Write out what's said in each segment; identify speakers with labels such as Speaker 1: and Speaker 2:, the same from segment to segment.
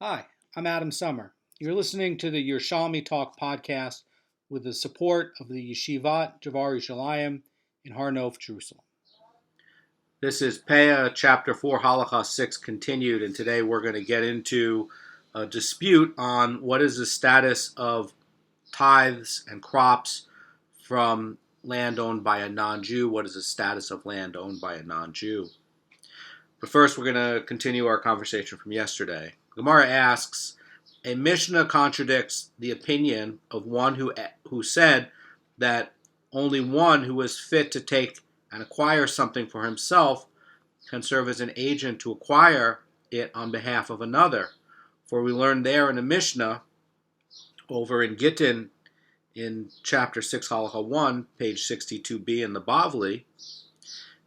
Speaker 1: Hi, I'm Adam Summer. You're listening to the Yerushalmi Talk podcast with the support of the Yeshivat Javar Yerushalayim in Har Nof, Jerusalem.
Speaker 2: This is Peah, Chapter 4, Halacha 6 continued, and today we're going to get into a dispute on what is the status of tithes and crops from land owned by a non-Jew. What is the status of land owned by a non-Jew? But first, we're going to continue our conversation from yesterday. Gemara asks, a Mishnah contradicts the opinion of one who said that only one who is fit to take and acquire something for himself can serve as an agent to acquire it on behalf of another. For we learned there in the Mishnah, over in Gittin, in chapter 6, Halacha 1, page 62b in the Bavli,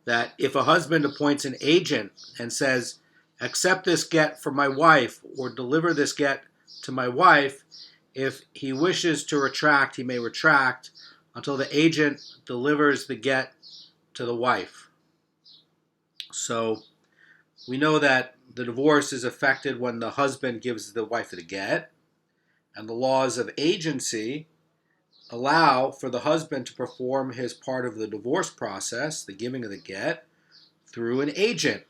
Speaker 2: that if a husband appoints an agent and says, accept this get for my wife, or deliver this get to my wife, if he wishes to retract, he may retract until the agent delivers the get to the wife. So we know that the divorce is effected when the husband gives the wife the get, and the laws of agency allow for the husband to perform his part of the divorce process, the giving of the get, through an agent,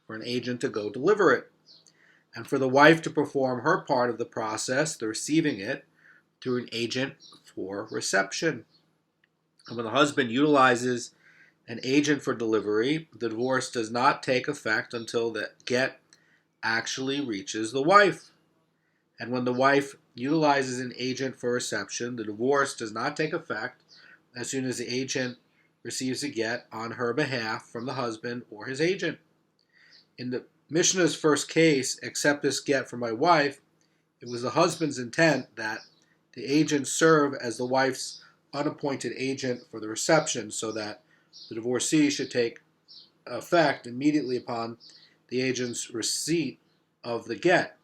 Speaker 2: for an agent to go deliver it, and for the wife to perform her part of the process, the receiving it, through an agent for reception. And when the husband utilizes an agent for delivery, the divorce does not take effect until the get actually reaches the wife. And when the wife utilizes an agent for reception, the divorce does not take effect as soon as the agent receives a get on her behalf from the husband or his agent. In the Mishnah's first case, accept this get from my wife, it was the husband's intent that the agent serve as the wife's unappointed agent for the reception, so that the divorcee should take effect immediately upon the agent's receipt of the get.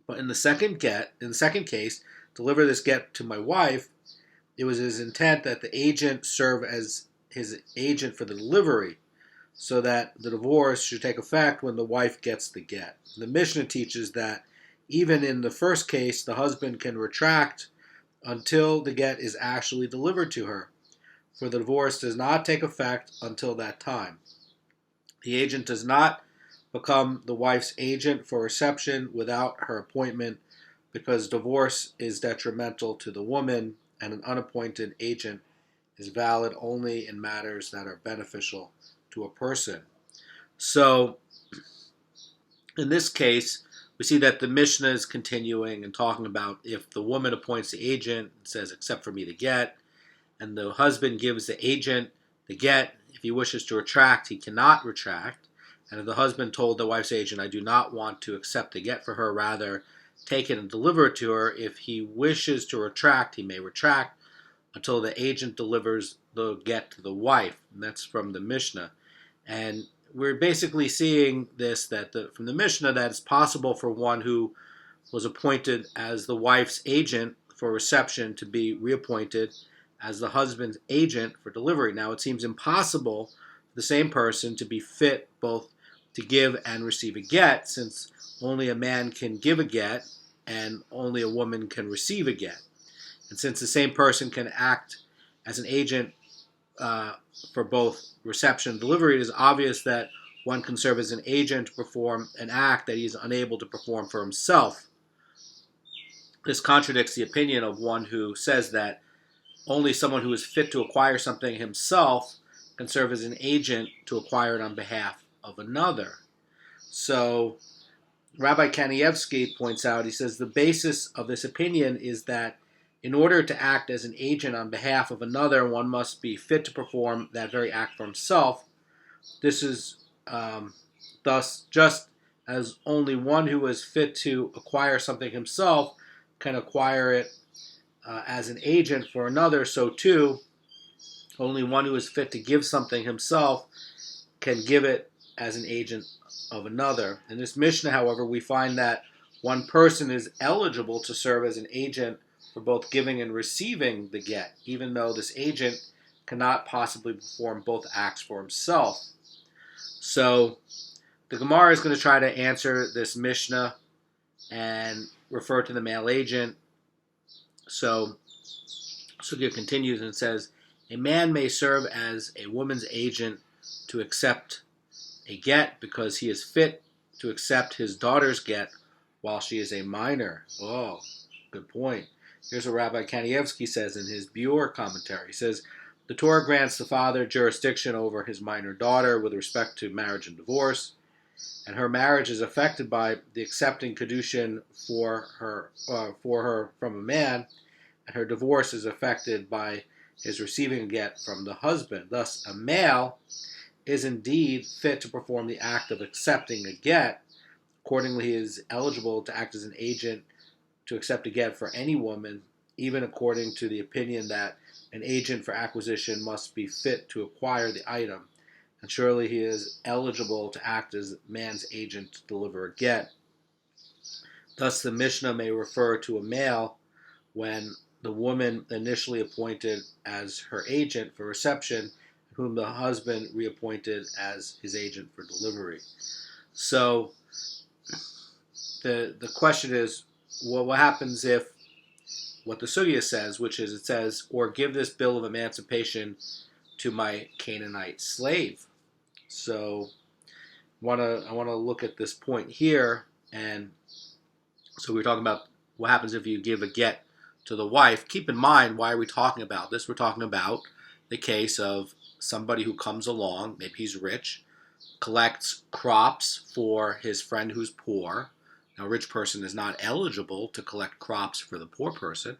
Speaker 2: But in the second case, deliver this get to my wife, it was his intent that the agent serve as his agent for the delivery, so that the divorce should take effect when the wife gets the get. The Mishnah teaches that even in the first case, the husband can retract until the get is actually delivered to her, for the divorce does not take effect until that time. The agent does not become the wife's agent for reception without her appointment, because divorce is detrimental to the woman, and an unappointed agent is valid only in matters that are beneficial to a person. So, in this case, we see that the Mishnah is continuing and talking about if the woman appoints the agent and says, accept for me the get, and the husband gives the agent the get, if he wishes to retract, he cannot retract. And if the husband told the wife's agent, I do not want to accept the get for her, rather take it and deliver it to her, if he wishes to retract, he may retract until the agent delivers the get to the wife. And that's from the Mishnah. And we're basically seeing this, from the Mishnah, that it's possible for one who was appointed as the wife's agent for reception to be reappointed as the husband's agent for delivery. Now, it seems impossible for the same person to be fit both to give and receive a get, since only a man can give a get and only a woman can receive a get. And since the same person can act as an agent for both reception and delivery, it is obvious that one can serve as an agent to perform an act that he is unable to perform for himself. This contradicts the opinion of one who says that only someone who is fit to acquire something himself can serve as an agent to acquire it on behalf of another. So Rabbi Kanievsky points out, he says the basis of this opinion is that in order to act as an agent on behalf of another, one must be fit to perform that very act for himself. This is thus just as only one who is fit to acquire something himself can acquire it as an agent for another, so too only one who is fit to give something himself can give it as an agent of another. In this Mishnah, however, we find that one person is eligible to serve as an agent for both giving and receiving the get, even though this agent cannot possibly perform both acts for himself. So the Gemara is going to try to answer this Mishnah and refer to the male agent. So Sugya continues and says, a man may serve as a woman's agent to accept a get because he is fit to accept his daughter's get while she is a minor. Oh, good point. Here's what Rabbi Kanievsky says in his Biur commentary. He says, the Torah grants the father jurisdiction over his minor daughter with respect to marriage and divorce, and her marriage is affected by the accepting kedushin for her from a man, and her divorce is affected by his receiving a get from the husband. Thus, a male is indeed fit to perform the act of accepting a get. Accordingly, he is eligible to act as an agent to accept a get for any woman, even according to the opinion that an agent for acquisition must be fit to acquire the item. And surely he is eligible to act as man's agent to deliver a get. Thus, the Mishnah may refer to a male when the woman initially appointed as her agent for reception, whom the husband reappointed as his agent for delivery. So the question is, well, what happens if what the Sugya says, which is it says, or give this bill of emancipation to my Canaanite slave? So I want to look at this point here, and so we're talking about what happens if you give a get to the wife. Keep in mind, why are we talking about this? We're talking about the case of somebody who comes along, maybe he's rich, collects crops for his friend who's poor. Now, a rich person is not eligible to collect crops for the poor person.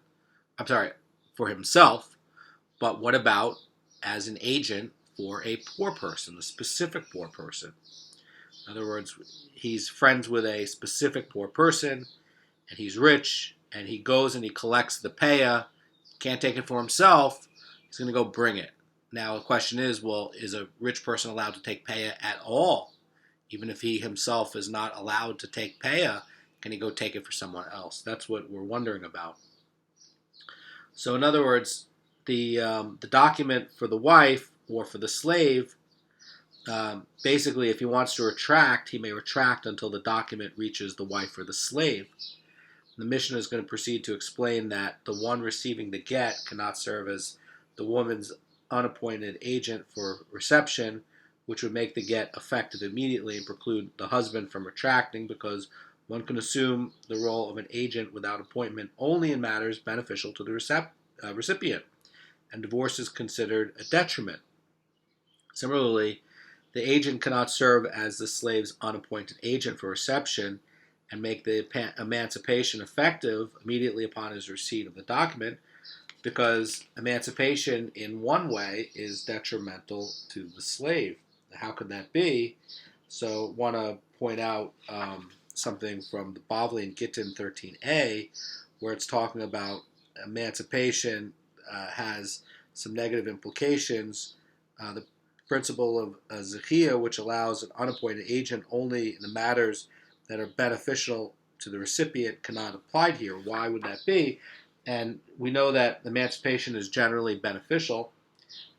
Speaker 2: For himself. But what about as an agent for a poor person, a specific poor person? In other words, he's friends with a specific poor person, and he's rich, and he goes and he collects the Peah, can't take it for himself, he's going to go bring it. Now, the question is, well, is a rich person allowed to take Peah at all? Even if he himself is not allowed to take Peah, can he go take it for someone else? That's what we're wondering about. So, in other words, the document for the wife or for the slave, basically, if he wants to retract, he may retract until the document reaches the wife or the slave. The Mishnah is going to proceed to explain that the one receiving the get cannot serve as the woman's unappointed agent for reception, which would make the get effective immediately and preclude the husband from retracting, because one can assume the role of an agent without appointment only in matters beneficial to the recipient, and divorce is considered a detriment. Similarly, the agent cannot serve as the slave's unappointed agent for reception and make the emancipation effective immediately upon his receipt of the document, because emancipation in one way is detrimental to the slave. How could that be? So I want to point out something from the Bavli in Gittin 13a, where it's talking about emancipation has some negative implications. The principle of Zechia, which allows an unappointed agent only in the matters that are beneficial to the recipient, cannot apply here. Why would that be? And we know that emancipation is generally beneficial,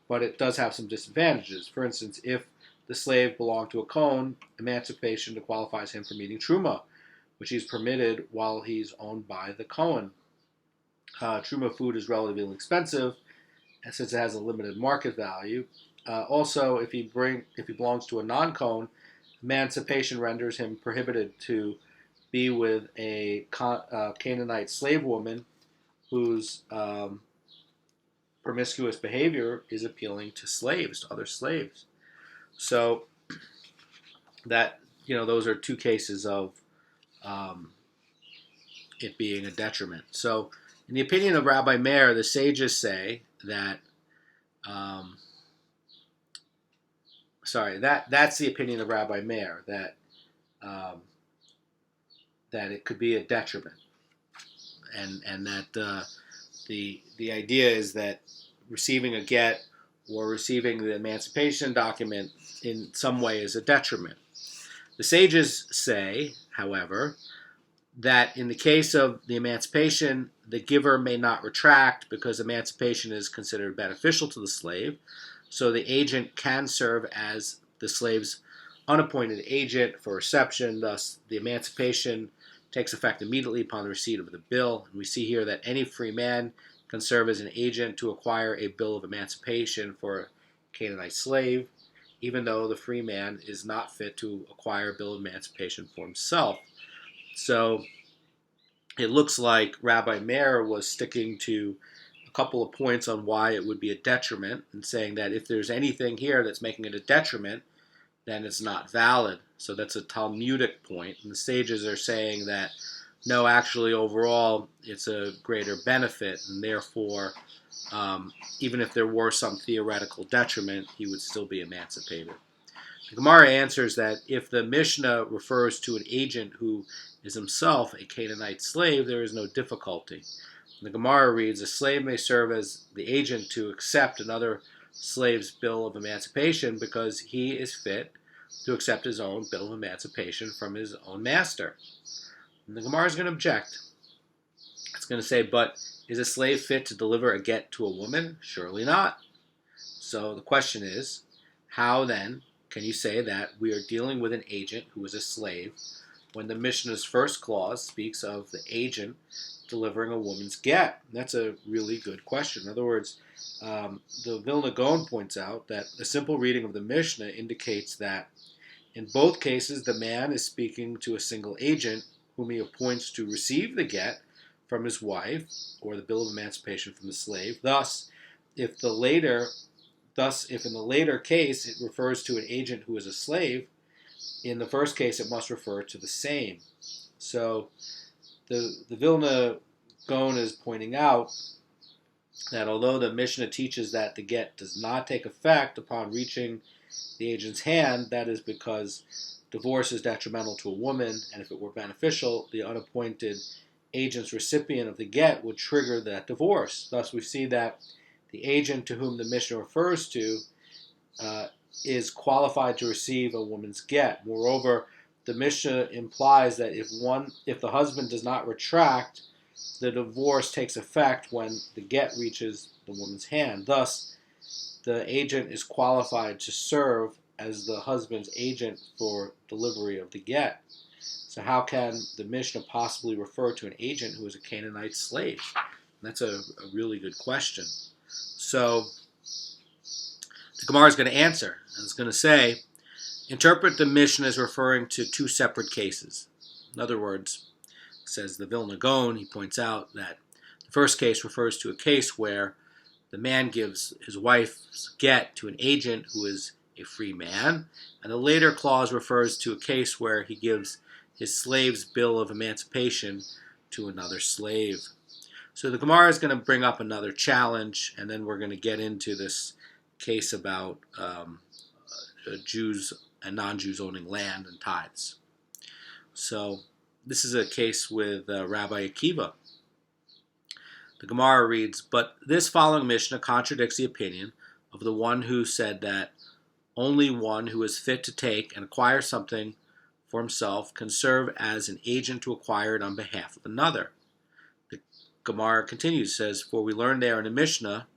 Speaker 2: but it does have some disadvantages. For instance, if the slave belonged to a Kohen, emancipation qualifies him from eating Truma, which he's permitted while he's owned by the Kohen. Truma food is relatively expensive, and since it has a limited market value. Also, if he belongs to a non-Kohen, emancipation renders him prohibited to be with a Canaanite slave woman whose promiscuous behavior is appealing to slaves, to other slaves. So that, those are two cases of it being a detriment. So in the opinion of Rabbi Meir, the sages say that, that's the opinion of Rabbi Meir, that it could be a detriment, and that the idea is that receiving a get or receiving the emancipation document in some way is a detriment. The sages say, however, that in the case of the emancipation, the giver may not retract because emancipation is considered beneficial to the slave, so the agent can serve as the slave's unappointed agent for reception. Thus, the emancipation takes effect immediately upon the receipt of the bill. And we see here that any free man can serve as an agent to acquire a bill of emancipation for a Canaanite slave, even though the free man is not fit to acquire a bill of emancipation for himself. So it looks like Rabbi Meir was sticking to a couple of points on why it would be a detriment, and saying that if there's anything here that's making it a detriment, then it's not valid. So that's a Talmudic point. And the sages are saying that, no, actually, overall, it's a greater benefit, and therefore, even if there were some theoretical detriment, he would still be emancipated. The Gemara answers that if the Mishnah refers to an agent who is himself a Canaanite slave, there is no difficulty. The Gemara reads, a slave may serve as the agent to accept another slave's bill of emancipation because he is fit to accept his own bill of emancipation from his own master. And the Gemara is going to object. It's going to say, but is a slave fit to deliver a get to a woman? Surely not. So the question is, how then can you say that we are dealing with an agent who is a slave when the Mishnah's first clause speaks of the agent delivering a woman's get? That's a really good question. In other words, the Vilna Gaon points out that a simple reading of the Mishnah indicates that in both cases the man is speaking to a single agent whom he appoints to receive the get from his wife or the bill of emancipation from the slave. Thus, if in the later case it refers to an agent who is a slave, in the first case it must refer to the same. So the Vilna Gaon is pointing out that although the Mishnah teaches that the get does not take effect upon reaching the agent's hand, that is because divorce is detrimental to a woman, and if it were beneficial, the unappointed agent's recipient of the get would trigger that divorce. Thus, we see that the agent to whom the Mishnah refers to is qualified to receive a woman's get. Moreover, the Mishnah implies that if the husband does not retract, the divorce takes effect when the get reaches the woman's hand. Thus, the agent is qualified to serve as the husband's agent for delivery of the get. So how can the Mishnah possibly refer to an agent who is a Canaanite slave? That's a really good question. So the Gemara is going to answer, and it's going to say, interpret the Mishnah as referring to two separate cases. In other words, says the Vilna Gaon, he points out that the first case refers to a case where the man gives his wife's get to an agent who is a free man, and the later clause refers to a case where he gives his slave's bill of emancipation to another slave. So the Gemara is going to bring up another challenge, and then we're going to get into this case about Jews and non-Jews owning land and tithes. So this is a case with Rabbi Akiva. The Gemara reads, but this following Mishnah contradicts the opinion of the one who said that only one who is fit to take and acquire something for himself can serve as an agent to acquire it on behalf of another. The Gemara continues, says, for we learned there in the Mishnah,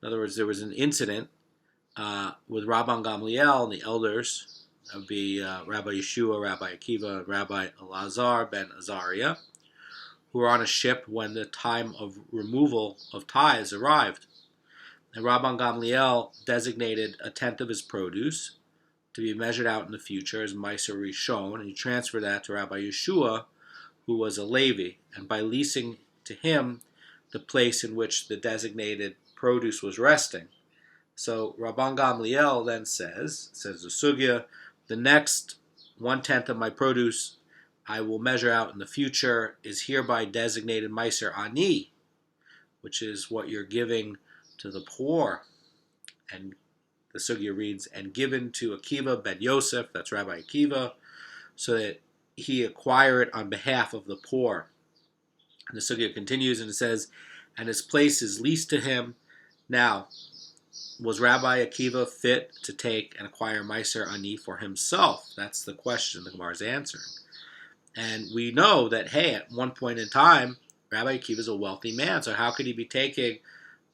Speaker 2: in other words, there was an incident with Rabban Gamliel and the elders, that would be Rabbi Yeshua, Rabbi Akiva, Rabbi Elazar ben Azariah, who were on a ship when the time of removal of tithes arrived. And Rabban Gamliel designated a tenth of his produce to be measured out in the future as Meiser Rishon, and he transferred that to Rabbi Yeshua, who was a Levi, and by leasing to him the place in which the designated produce was resting. So Rabban Gamliel then says the Sugya, the next 1/10 of my produce I will measure out in the future is hereby designated Meiser Ani, which is what you're giving to the poor. And the Sugya reads, and given to Akiva ben Yosef, that's Rabbi Akiva, so that he acquire it on behalf of the poor. And the Sugya continues and it says, and his place is leased to him. Now, was Rabbi Akiva fit to take and acquire Meiser Ani for himself? That's the question the Gemara is answering. And we know that, hey, at one point in time, Rabbi Akiva is a wealthy man, so how could he be taking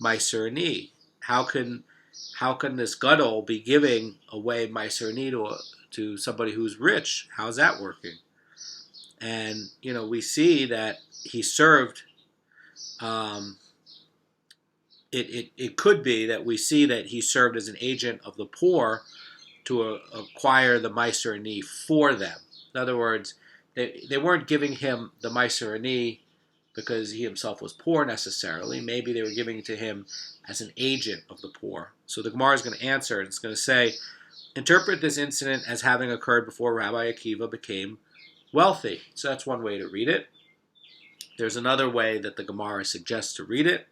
Speaker 2: Meiser Ani? How can this gadol be giving away Meiser Ani to somebody who's rich? How's that working? And, we see that he served, it could be that we see that he served as an agent of the poor to acquire the Meiser Ani for them. In other words, they weren't giving him the Meiser Ani because he himself was poor necessarily. Maybe they were giving it to him as an agent of the poor. So the Gemara is going to answer, and it's going to say, interpret this incident as having occurred before Rabbi Akiva became wealthy. So that's one way to read it. There's another way that the Gemara suggests to read it,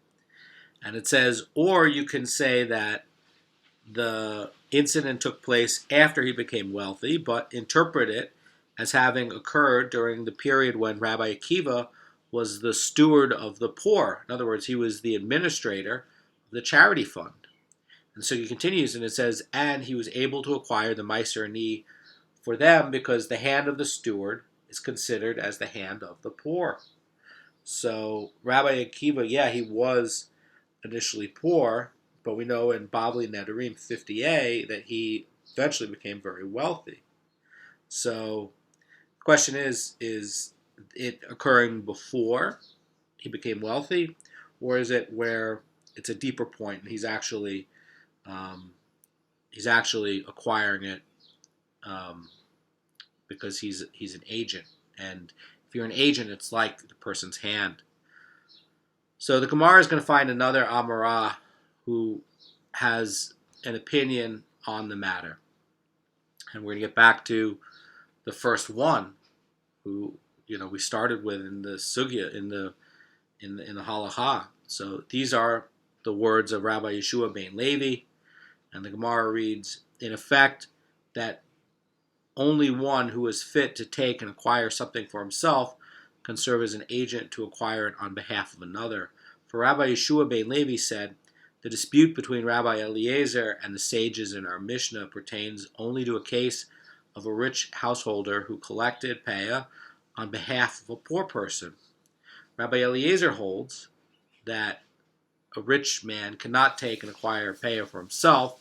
Speaker 2: and it says, or you can say that the incident took place after he became wealthy, but interpret it as having occurred during the period when Rabbi Akiva was the steward of the poor. In other words, he was the administrator of the charity fund. And so he continues, and it says, and he was able to acquire the Meiser Ani for them because the hand of the steward is considered as the hand of the poor. So Rabbi Akiva, he was initially poor, but we know in Bavli Nedarim 50a that he eventually became very wealthy. So the question is it occurring before he became wealthy, or is it where it's a deeper point and he's actually acquiring it because he's an agent, and if you're an agent, it's like the person's hand. So the Gemara is going to find another Amoraim who has an opinion on the matter, and we're going to get back to the first one, who we started with in the sugya in the Halacha. So these are the words of Rabbi Yeshua ben Levi, and the Gemara reads, in effect, that only one who is fit to take and acquire something for himself can serve as an agent to acquire it on behalf of another. For Rabbi Yeshua ben Levi said, the dispute between Rabbi Eliezer and the sages in our Mishnah pertains only to a case of a rich householder who collected Peah on behalf of a poor person. Rabbi Eliezer holds that a rich man cannot take and acquire Peah for himself.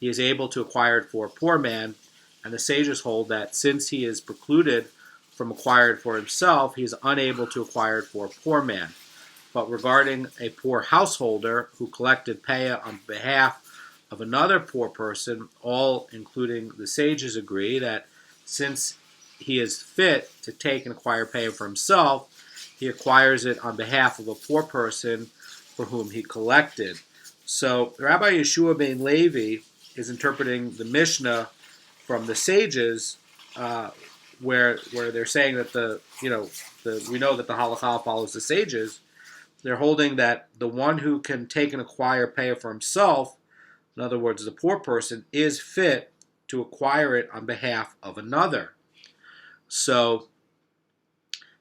Speaker 2: He is able to acquire it for a poor man, and the sages hold that since he is precluded from acquiring it for himself, he is unable to acquire it for a poor man. But regarding a poor householder who collected Peah on behalf of another poor person, all, including the sages, agree that since he is fit to take and acquire Peah for himself, he acquires it on behalf of a poor person for whom he collected. So Rabbi Yeshua ben Levi is interpreting the Mishnah from the sages, where they're saying that we know that the Halacha follows the sages. They're holding that the one who can take and acquire Peah for himself, in other words, the poor person, is fit to acquire it on behalf of another. So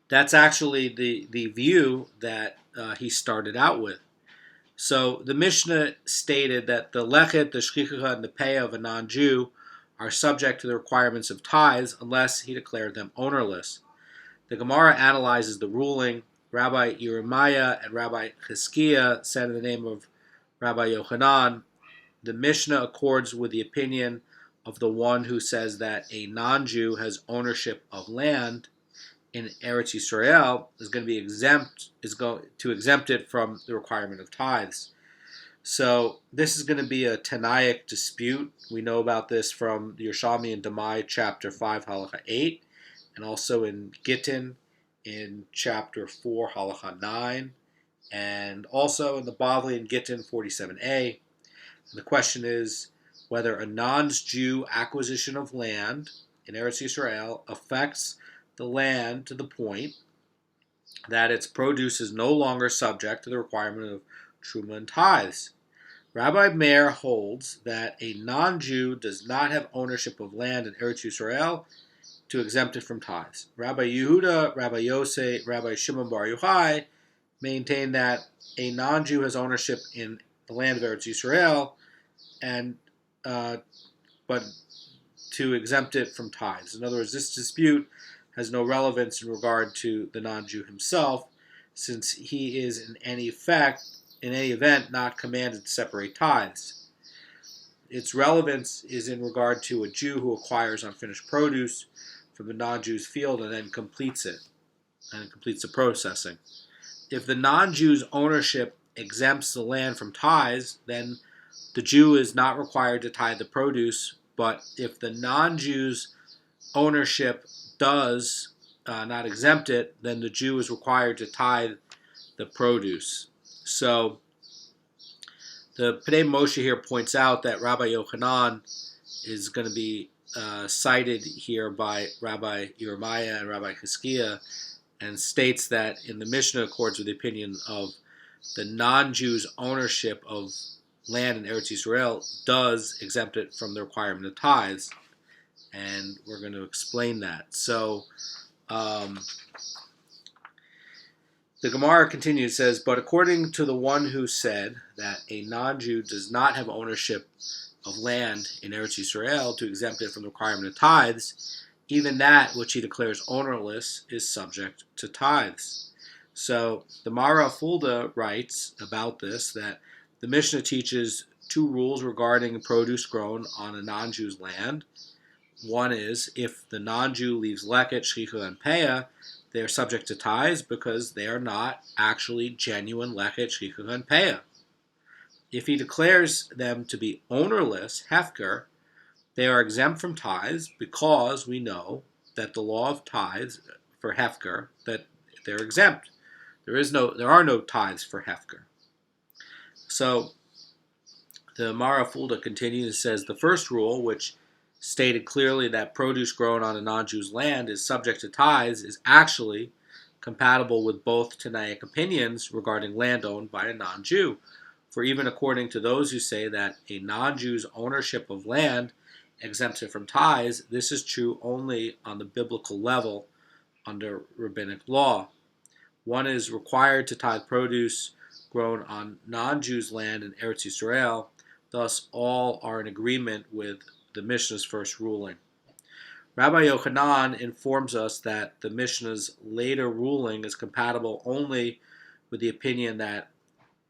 Speaker 2: that's actually the view that he started out with. So the Mishnah stated that the lechet, the shchicha, and the Peah of a non-Jew are subject to the requirements of tithes unless he declared them ownerless. The Gemara analyzes the ruling. Rabbi Yeremiah and Rabbi Chizkiah said in the name of Rabbi Yochanan, the Mishnah accords with the opinion of the one who says that a non-Jew has ownership of land in Eretz Yisrael is going to exempt it from the requirement of tithes. So this is going to be a Tannaic dispute. We know about this from the Yerushalmi and Demai, chapter 5, Halacha 8, and also in Gittin in chapter 4, Halacha 9, and also in the Bavli and Gittin 47a. And the question is whether a non-Jew acquisition of land in Eretz Yisrael affects the land to the point that its produce is no longer subject to the requirement of truma and tithes. Rabbi Meir holds that a non-Jew does not have ownership of land in Eretz Yisrael to exempt it from tithes. Rabbi Yehuda, Rabbi Yosei, Rabbi Shimon Bar Yochai maintain that a non-Jew has ownership in the land of Eretz Yisrael, and but to exempt it from tithes. In other words, this dispute has no relevance in regard to the non-Jew himself, since he is in any event not commanded to separate tithes. Its relevance is in regard to a Jew who acquires unfinished produce, from the non-Jew's field and then completes it, and completes the processing. If the non-Jew's ownership exempts the land from tithes, then the Jew is not required to tithe the produce. But if the non-Jew's ownership does not exempt it, then the Jew is required to tithe the produce. So the Pnei Moshe here points out that Rabbi Yochanan is going to be cited here by Rabbi Yerushalmi and Rabbi Chizkiah, and states that in the Mishnah accords with the opinion of the non-Jew's ownership of land in Eretz Yisrael does exempt it from the requirement of tithes, and we're going to explain that. So the Gemara continues, says, but according to the one who said that a non-Jew does not have ownership of land in Eretz Yisrael to exempt it from the requirement of tithes, even that which he declares ownerless is subject to tithes. So the Mara Fulda writes about this that the Mishnah teaches two rules regarding produce grown on a non-Jew's land. One is, if the non-Jew leaves leket, shchicha, and peah, they are subject to tithes because they are not actually genuine leket, shchicha, and peah. If he declares them to be ownerless, hefker, they are exempt from tithes because we know that the law of tithes for hefker, that they're exempt. There are no tithes for hefker. So the Mara Fulda continues and says the first rule, which stated clearly that produce grown on a non-Jew's land is subject to tithes, is actually compatible with both Tannaic opinions regarding land owned by a non-Jew. For even according to those who say that a non-Jew's ownership of land exempts it from tithes, this is true only on the biblical level under rabbinic law. One is required to tithe produce grown on non-Jews' land in Eretz Yisrael. Thus, all are in agreement with the Mishnah's first ruling. Rabbi Yochanan informs us that the Mishnah's later ruling is compatible only with the opinion that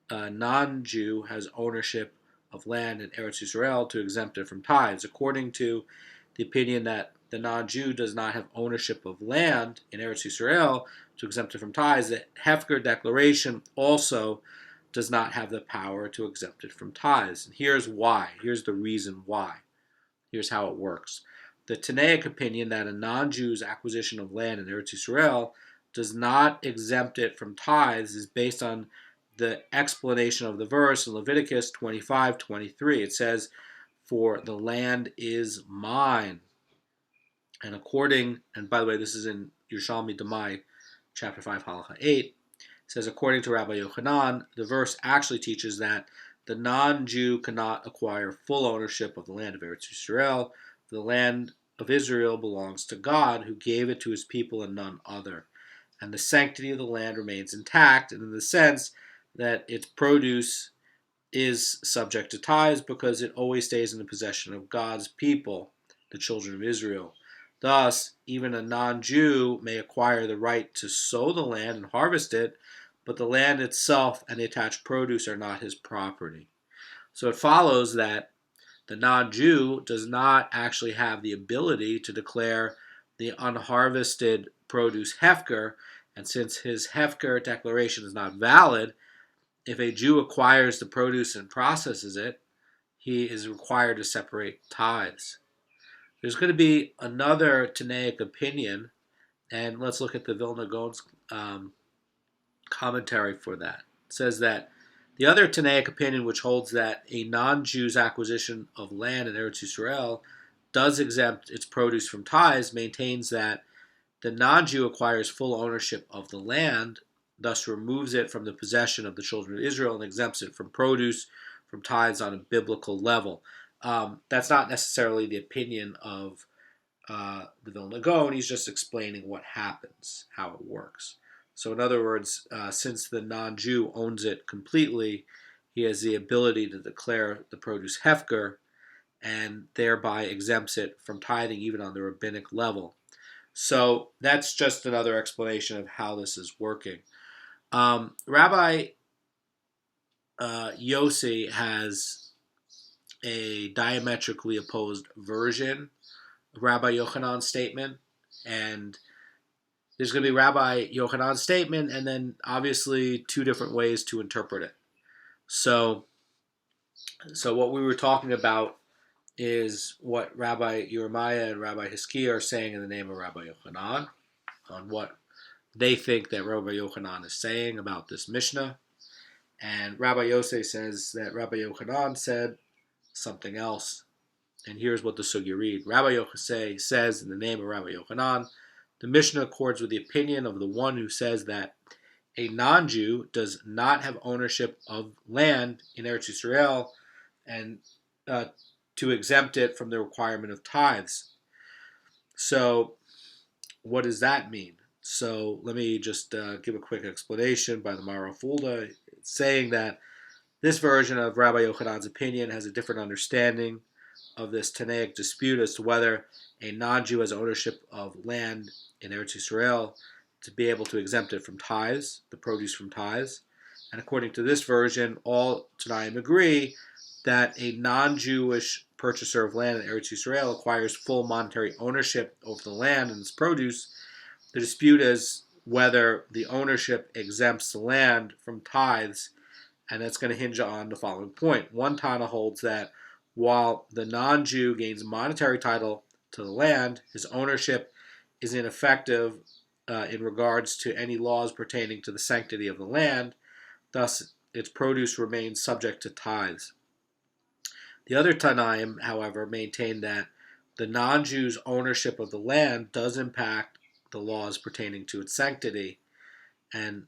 Speaker 2: a non-Jew has ownership of land in Eretz Yisrael to exempt it from tithes. According to the opinion that the non-Jew does not have ownership of land in Eretz Yisrael to exempt it from tithes, the Hefker declaration also does not have the power to exempt it from tithes. And here's why. Here's the reason why. Here's how it works. The Tannaic opinion that a non-Jew's acquisition of land in Eretz Yisrael does not exempt it from tithes is based on the explanation of the verse in Leviticus 25:23. It says, "For the land is mine." And by the way, this is in Yerushalmi Daf chapter 5, Halacha 8. It says, according to Rabbi Yochanan, the verse actually teaches that the non-Jew cannot acquire full ownership of the land of Eretz Yisrael. The land of Israel belongs to God, who gave it to his people and none other. And the sanctity of the land remains intact, and in the sense that its produce is subject to tithes because it always stays in the possession of God's people, the children of Israel. Thus, even a non-Jew may acquire the right to sow the land and harvest it, but the land itself and the attached produce are not his property. So it follows that the non-Jew does not actually have the ability to declare the unharvested produce hefker, and since his hefker declaration is not valid, if a Jew acquires the produce and processes it, he is required to separate tithes. There's going to be another Tannaic opinion, and let's look at the Vilna Gaon's commentary for that. It says that the other Tannaic opinion, which holds that a non-Jew's acquisition of land in Eretz Yisrael does exempt its produce from tithes, maintains that the non-Jew acquires full ownership of the land, thus removes it from the possession of the children of Israel and exempts it from produce, from tithes on a biblical level. That's not necessarily the opinion of the Vilna Gaon. He's just explaining what happens, how it works. So in other words, since the non-Jew owns it completely, he has the ability to declare the produce hefker and thereby exempts it from tithing even on the rabbinic level. So that's just another explanation of how this is working. Rabbi Yossi has a diametrically opposed version of Rabbi Yochanan's statement. And there's going to be Rabbi Yochanan's statement, and then obviously two different ways to interpret it. So what we were talking about is what Rabbi Yeremiah and Rabbi Hiskiah are saying in the name of Rabbi Yochanan, on what they think that Rabbi Yochanan is saying about this Mishnah. And Rabbi Yosef says that Rabbi Yochanan said something else. And here's what the sugya read. Rabbi Yochai says in the name of Rabbi Yochanan, the Mishnah accords with the opinion of the one who says that a non-Jew does not have ownership of land in Eretz Yisrael and to exempt it from the requirement of tithes. So what does that mean? So let me just give a quick explanation by the Mara Fulda. It's saying that this version of Rabbi Yochanan's opinion has a different understanding of this Tannaic dispute as to whether a non-Jew has ownership of land in Eretz Yisrael to be able to exempt it from tithes, the produce from tithes. And according to this version, all Tannaic agree that a non-Jewish purchaser of land in Eretz Yisrael acquires full monetary ownership over the land and its produce. The dispute is whether the ownership exempts the land from tithes, and that's going to hinge on the following point. One Tana holds that while the non-Jew gains monetary title to the land, his ownership is ineffective in regards to any laws pertaining to the sanctity of the land. Thus, its produce remains subject to tithes. The other Tanaim, however, maintain that the non-Jew's ownership of the land does impact the laws pertaining to its sanctity, and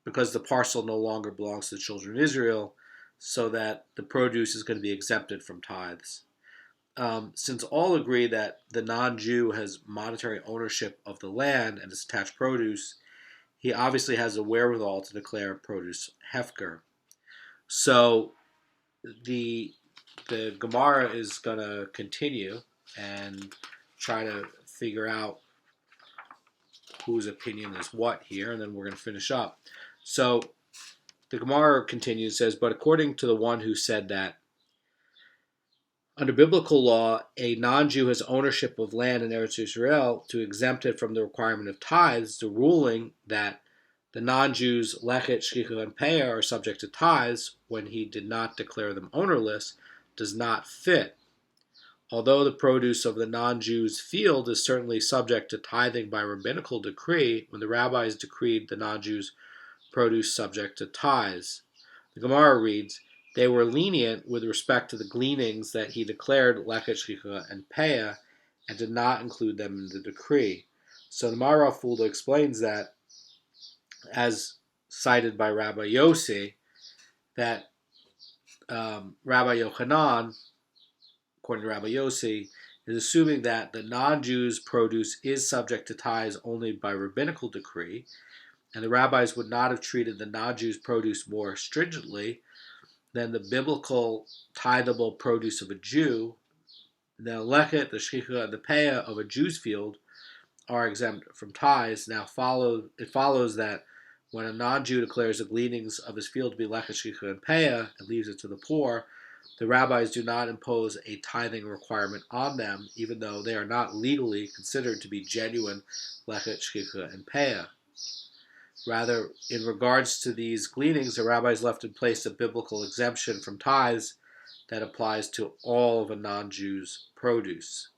Speaker 2: because the parcel no longer belongs to the children of Israel, so that the produce is going to be exempted from tithes. Since all agree that the non-Jew has monetary ownership of the land and its attached produce, he obviously has a wherewithal to declare produce hefker. So the Gemara is going to continue and try to figure out whose opinion is what here, and then we're going to finish up. So the Gemara continues, says, but according to the one who said that under biblical law, a non-Jew has ownership of land in Eretz Yisrael to exempt it from the requirement of tithes, the ruling that the non-Jews lechet, shchicha, and peah are subject to tithes when he did not declare them ownerless does not fit. Although the produce of the non-Jew's field is certainly subject to tithing by rabbinical decree, when the rabbis decreed the non-Jew's produce subject to tithes. The Gemara reads, they were lenient with respect to the gleanings that he declared lechet, shchicha, and peah, and did not include them in the decree. So the Mara Fulda explains that, as cited by Rabbi Yossi, that Rabbi Yochanan, according to Rabbi Yossi, is assuming that the non-Jew's produce is subject to tithes only by rabbinical decree, and the rabbis would not have treated the non-Jew's produce more stringently than the biblical tithable produce of a Jew. The lechet, the shchicha, and the peah of a Jew's field are exempt from tithes. Now it follows that when a non-Jew declares the gleanings of his field to be lechet, shchicha, and peah and leaves it to the poor, the rabbis do not impose a tithing requirement on them, even though they are not legally considered to be genuine lechet, shchicha, and peah. Rather, in regards to these gleanings, the rabbis left in place a biblical exemption from tithes that applies to all of a non-Jew's produce.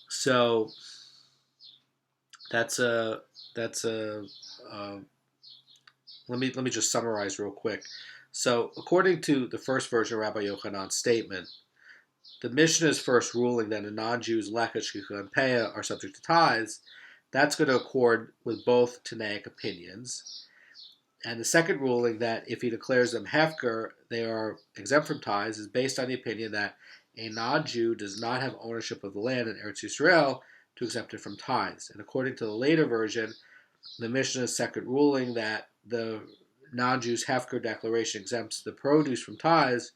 Speaker 2: So that's a let me just summarize real quick. So according to the first version of Rabbi Yochanan's statement, the Mishnah's first ruling that a non-Jew's lechet, shchicha, and peah are subject to tithes, that's going to accord with both Tannaic opinions. And the second ruling that if he declares them hefker, they are exempt from tithes, is based on the opinion that a non-Jew does not have ownership of the land in Eretz Yisrael to exempt it from tithes. And according to the later version, the Mishnah's second ruling that the non-Jew's hefker declaration exempts the produce from tithes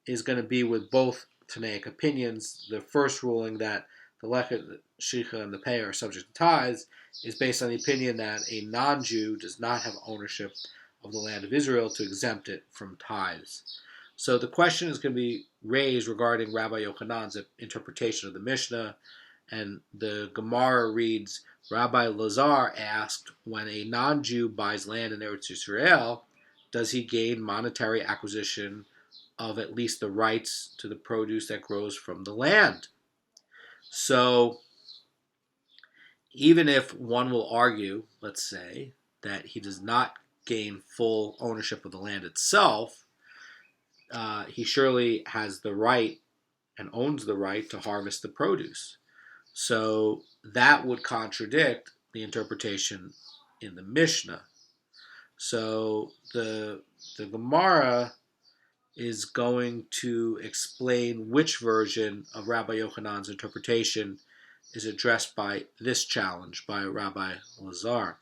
Speaker 2: is going to be with both Tannaic opinions. The first ruling that the lechet, the shchicha, and the peah are subject to tithes is based on the opinion that a non-Jew does not have ownership of the land of Israel to exempt it from tithes. So the question is going to be raised regarding Rabbi Yochanan's interpretation of the Mishnah, And the Gemara reads, Rabbi Lazar asked, when a non-Jew buys land in Eretz Yisrael, does he gain monetary acquisition of at least the rights to the produce that grows from the land? So, even if one will argue, let's say, that he does not gain full ownership of the land itself, he surely has the right and owns the right to harvest the produce. So that would contradict the interpretation in the Mishnah. So the Gemara is going to explain which version of Rabbi Yochanan's interpretation is addressed by this challenge by Rabbi Lazar.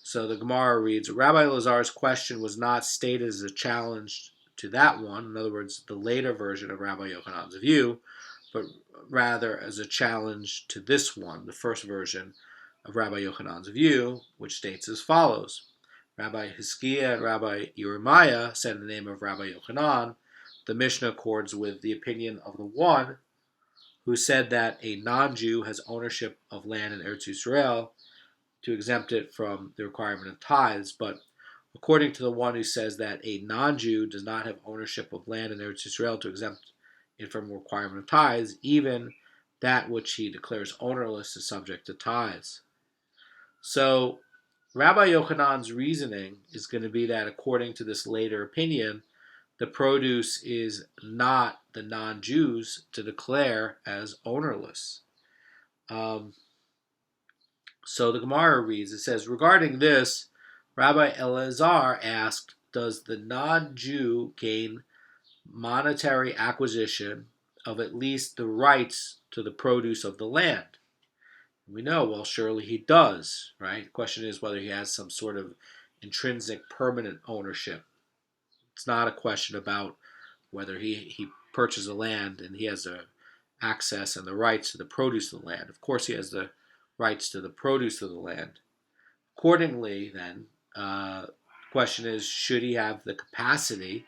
Speaker 2: So the Gemara reads, Rabbi Lazar's question was not stated as a challenge to that one, in other words, the later version of Rabbi Yochanan's view, but rather as a challenge to this one, the first version of Rabbi Yochanan's view, which states as follows. Rabbi Hizkiah and Rabbi Yerushalmi said in the name of Rabbi Yochanan, the Mishnah accords with the opinion of the one who said that a non-Jew has ownership of land in Eretz Yisrael to exempt it from the requirement of tithes, but according to the one who says that a non-Jew does not have ownership of land in Eretz Yisrael to exempt it from the requirement of tithes, even that which he declares ownerless is subject to tithes. So Rabbi Yochanan's reasoning is going to be that according to this later opinion, the produce is not the non-Jews to declare as ownerless. So the Gemara reads, it says, regarding this, Rabbi Elazar asked, does the non-Jew gain monetary acquisition of at least the rights to the produce of the land? We know, well, surely he does, right? The question is whether he has some sort of intrinsic permanent ownership. It's not a question about whether he purchases the land and he has the access and the rights to the produce of the land. Of course, he has the rights to the produce of the land. Accordingly, then, the question is, should he have the capacity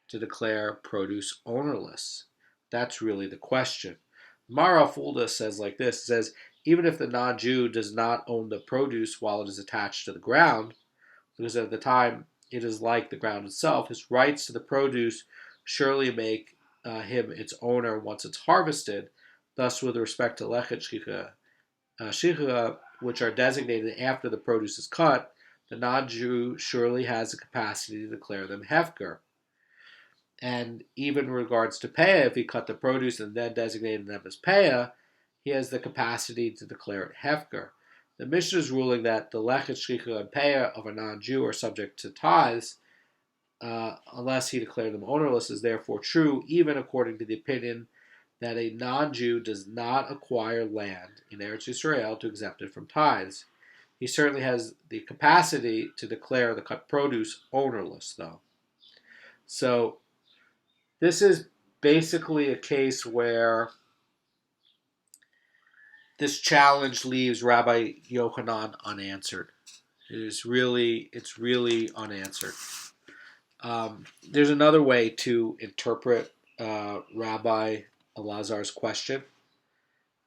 Speaker 2: to declare produce ownerless? That's really the question. Mara Fulda says like this, it says, even if the non-Jew does not own the produce while it is attached to the ground, because at the time it is like the ground itself, his rights to the produce surely make him its owner once it's harvested. Thus, with respect to lechet shichura, which are designated after the produce is cut, the non-Jew surely has the capacity to declare them hefker. And even in regards to Peah, if he cut the produce and then designated them as Peah, he has the capacity to declare it hefker. The Mishnah is ruling that the lechet shchicha and Peah of a non-Jew are subject to tithes, unless he declared them ownerless, is therefore true, even according to the opinion that a non-Jew does not acquire land in Eretz Yisrael to exempt it from tithes. He certainly has the capacity to declare the cut produce ownerless, though. So this is basically a case where this challenge leaves Rabbi Yochanan unanswered. It's really unanswered. There's another way to interpret Rabbi Elazar's question.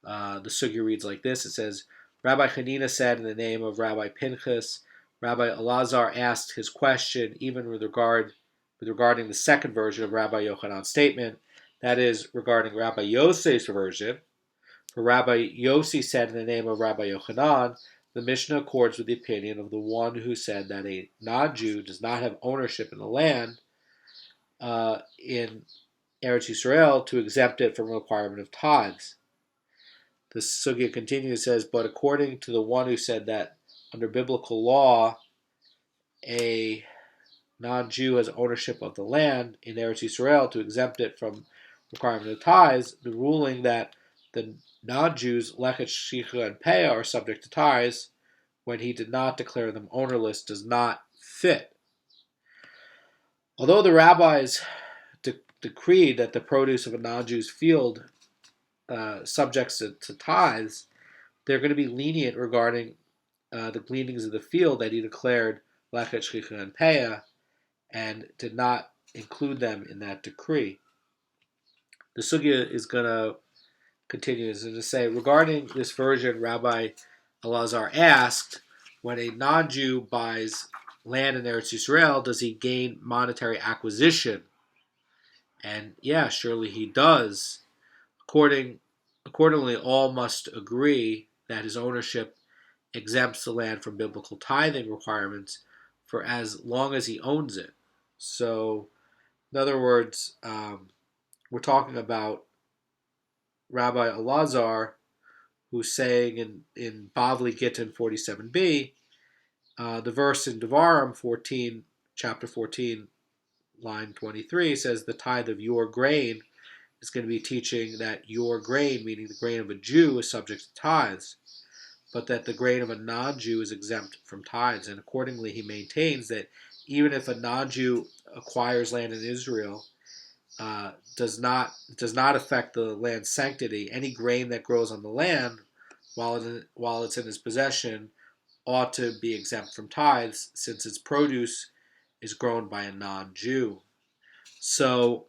Speaker 2: The sugya reads like this. It says, Rabbi Hanina said in the name of Rabbi Pinchas, Rabbi Elazar asked his question even regarding the second version of Rabbi Yochanan's statement, that is, regarding Rabbi Yossi's version. For Rabbi Yossi said in the name of Rabbi Yochanan, the Mishnah accords with the opinion of the one who said that a non-Jew does not have ownership in the land in Eretz Yisrael to exempt it from a requirement of tithes. The sugya continues, says, but according to the one who said that under biblical law, a non-Jew has ownership of the land in Eretz Yisrael to exempt it from requirement of tithes, the ruling that the non-Jews, lechet shichura and Peah, are subject to tithes when he did not declare them ownerless does not fit. Although the rabbis decreed that the produce of a non-Jew's field subjects to tithes, they're going to be lenient regarding the gleanings of the field that he declared lechet shichura and Peah, and did not include them in that decree. The sugya is going to continues to say, regarding this version, Rabbi Elazar asked, when a non-Jew buys land in Eretz Yisrael, does he gain monetary acquisition? And yeah, surely he does. Accordingly, all must agree that his ownership exempts the land from biblical tithing requirements for as long as he owns it. So, in other words, we're talking about Rabbi Elazar, who's saying in Bavli Gittin 47b, the verse in Devarim 14, chapter 14, line 23 says the tithe of your grain is going to be teaching that your grain, meaning the grain of a Jew, is subject to tithes, but that the grain of a non-Jew is exempt from tithes. And accordingly, he maintains that even if a non-Jew acquires land in Israel, does not affect the land's sanctity. Any grain that grows on the land, while it's in his possession, ought to be exempt from tithes, since its produce is grown by a non-Jew. So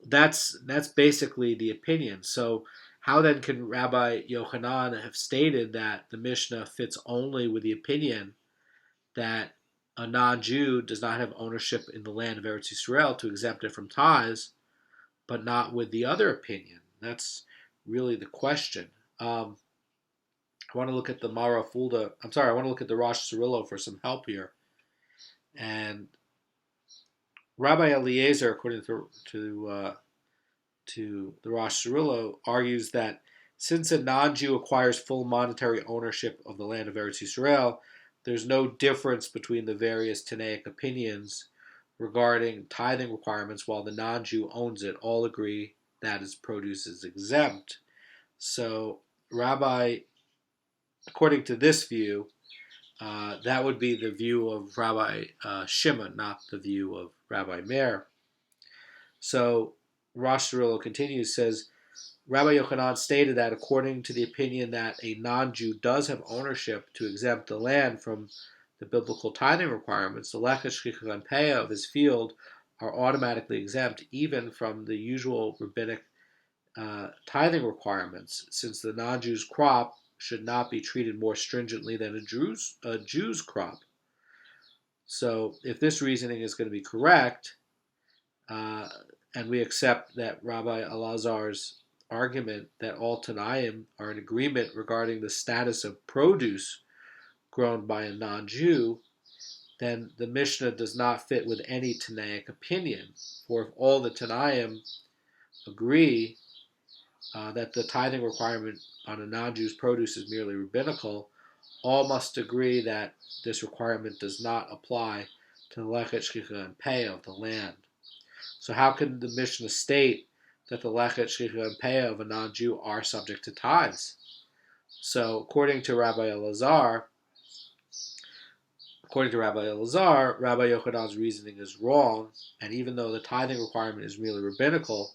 Speaker 2: that's basically the opinion. So how then can Rabbi Yochanan have stated that the Mishnah fits only with the opinion that a non-Jew does not have ownership in the land of Eretz Yisrael to exempt it from tithes, but not with the other opinion? That's really the question. I want to look at the Mara Fulda. I want to look at the Rosh Cirillo for some help here. And Rabbi Eliezer, according to the Rosh Cirillo, argues that since a non-Jew acquires full monetary ownership of the land of Eretz Yisrael, there's no difference between the various Tannaic opinions regarding tithing requirements. While the non-Jew owns it, all agree that his produce is exempt. So, according to this view, that would be the view of Rabbi Shimon, not the view of Rabbi Meir. So, Rosh Cirillo continues, says, Rabbi Yochanan stated that according to the opinion that a non-Jew does have ownership to exempt the land from the biblical tithing requirements, the lechet, shchicha, and peah of his field are automatically exempt even from the usual rabbinic tithing requirements, since the non-Jew's crop should not be treated more stringently than a Jew's crop. So if this reasoning is going to be correct, and we accept that Rabbi Elazar's argument that all Tanaim are in agreement regarding the status of produce grown by a non-Jew, then the Mishnah does not fit with any Tannaic opinion. For if all the Tanaim agree that the tithing requirement on a non-Jew's produce is merely rabbinical, all must agree that this requirement does not apply to the lechet, shchicha, and peah of the land. So how can the Mishnah state that the lechet, shchicha, and peah of a non-Jew are subject to tithes? So according to Rabbi Elazar, Rabbi Yochanan's reasoning is wrong, and even though the tithing requirement is merely rabbinical,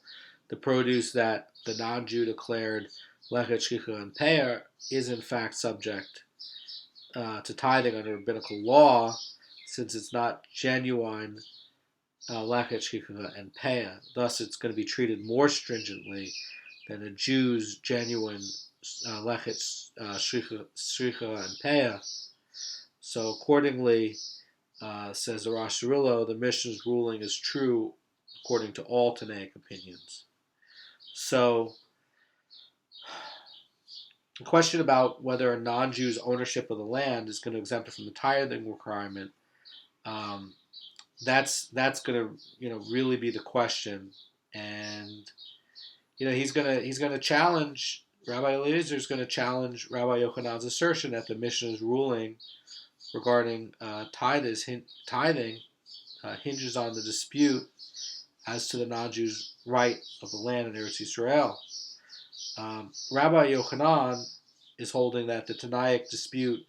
Speaker 2: the produce that the non-Jew declared lechet, shchicha, and peah is in fact subject to tithing under rabbinical law, since it's not genuine lechet, shchicha, and peah. Thus, it's going to be treated more stringently than a Jew's genuine lechet, shchicha, and peah. So, accordingly, says the Rosh Cirillo, the Mishnah's ruling is true according to all Tannaic opinions. So, the question about whether a non-Jew's ownership of the land is going to exempt it from the tithing requirement, that's going to really be the question. And he's going to challenge, Rabbi Eliezer is going to challenge Rabbi Yochanan's assertion that the Mishnah's ruling regarding tithing hinges on the dispute as to the non-Jew's right of the land in Eretz Yisrael. Rabbi Yochanan is holding that the Tannaic dispute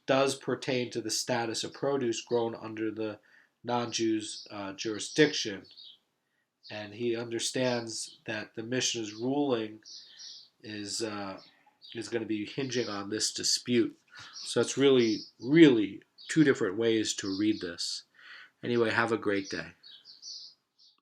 Speaker 2: does pertain to the status of produce grown under the non-Jew's jurisdiction, and he understands that the Mishnah's ruling is going to be hinging on this dispute. So it's really, really two different ways to read this. Anyway, have a great day.